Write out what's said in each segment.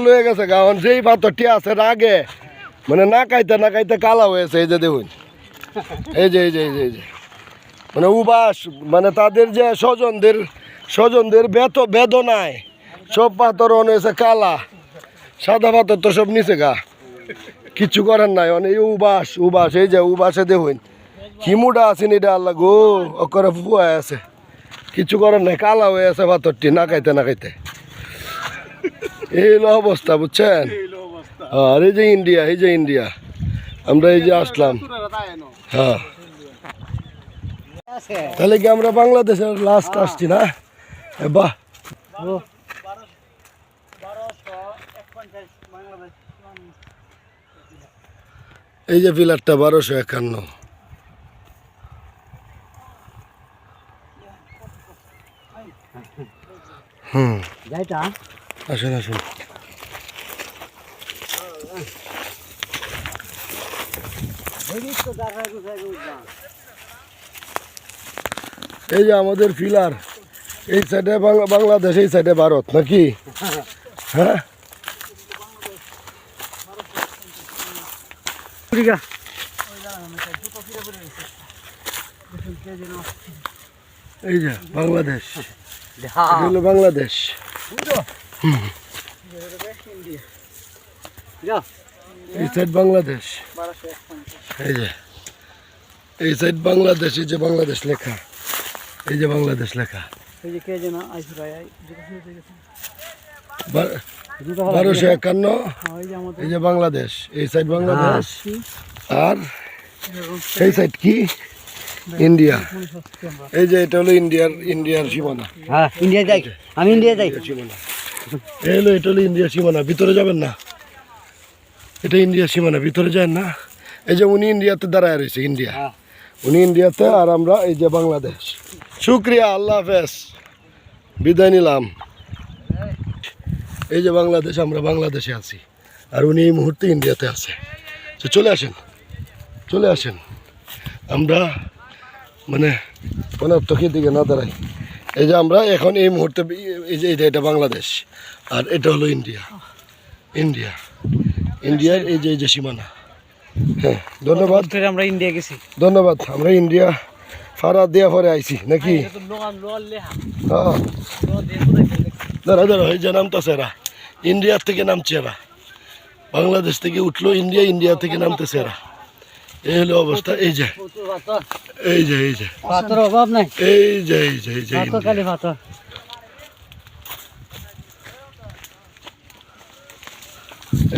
লয়ে গেছে গাওন যেই পাথরটি আছে আগে মানে না খাইতে কালা হয়েছে। এই যে দেখুন, এই যে এই যে এই যে এই যে মানে উবাস, মানে তাদের যে স্বজনদের বেদনায় সব পাথর হয়েছে কালা। সাদা পাথর তো সব নিচে গা, কিচ্ছু করার নাই। অনেক উবাস এই যে উবাসে দেখুন হিমুটা আছেন, এটা আল্লাহ গো অকরে ফুয়ায় আছে, কিছু করার নাই, কালা হয়ে আছে পাথরটি না খাইতে। এই হলো অবস্থা, বুঝছেন? আর এই যে ইন্ডিয়া আমরা এই যে আসলাম। হ্যাঁ, তাহলে কি আমরা বাংলাদেশের লাস্ট আসছি না? বাহ, এই যে পিলারটা 1251। আসুন এই যে আমাদের পিলার, এই সাইডে বাংলাদেশ, এই সাইডে ভারত নাকি? হ্যাঁ, এই যে বাংলাদেশ, হলো বাংলাদেশ। এই সাইড বাংলাদেশ, এই সাইড বাংলাদেশ, এই যে বাংলাদেশ লেখা, এই যে বাংলাদেশ লেখা। 1251, এই যে বাংলাদেশ, এই সাইড বাংলাদেশ। আর এই সাইড কি? ইন্ডিয়া। এই যে এটা হলো ইন্ডিয়ার সীমানা। আমি ইন্ডিয়া যাই। সীমানা এটা হলো ইন্ডিয়ার সীমানা। ভিতরে যাবেন না, এটা ইন্ডিয়ার সীমানা, ভিতরে যায় না। এই যে উনি ইন্ডিয়াতে দাঁড়ায় রয়েছে, ইন্ডিয়া, উনি ইন্ডিয়াতে, আর আমরা এই যে বাংলাদেশ। শুক্রিয়া, আল্লাহ হাফেজ, বিদায় নিলাম। এই যে বাংলাদেশ, আমরা বাংলাদেশে আছি, আর উনি এই মুহূর্তে ইন্ডিয়াতে আছে। তো চলে আসেন, আমরা মানে চোখের দিকে না দাঁড়াই। এই যে আমরা এখন এই মুহূর্তে, এই যে এটা বাংলাদেশ, আর এটা হলো ইন্ডিয়ার এই যে সীমানা। হ্যাঁ, ধন্যবাদ। আমরা ইন্ডিয়া গেছি, ধন্যবাদ। আমরা ইন্ডিয়া ফারা দেওয়া পরে আইছি নাকি? হ্যাঁ, ধরো এই যে নামতেছে এরা, ইন্ডিয়ার থেকে নামছে এরা, বাংলাদেশ থেকে উঠলো ইন্ডিয়া থেকে নামতেছে এরা। এই হলো অবস্থা। এই যে অভাব নাই,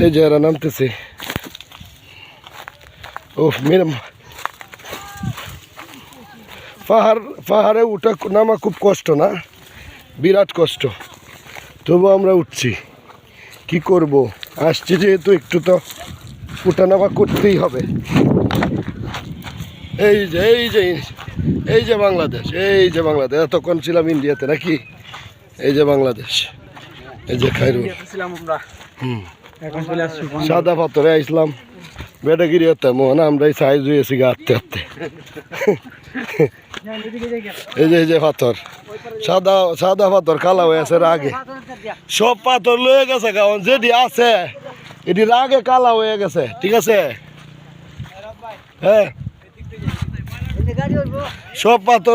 এই যে এরা নামতেছে। ও মেরাম, পাহাড়ে উঠা নামা খুব কষ্ট না, বিরাট কষ্ট, তবু আমরা উঠছি। কি করব, আসছি যেহেতু একটু তো উঠা নামা করতেই হবে। এই যে বাংলাদেশ, এতক্ষণ ছিলাম ইন্ডিয়াতে নাকি? এই যে বাংলাদেশ, এই যে খাইরুল। সাদা পাথরে আইসলাম, বেটাগিরি হতাম, আমরা এই সাইজ হয়েছি গা হাঁটতে। এই যে পাথর, সাদা পাথর কালা হয়ে আছে আগে, সব পাথর লয়ে গেছে কারণ যেটি আছে এটির আগে কালা হয়ে গেছে। ঠিক আছে, হ্যাঁ, সব পাথর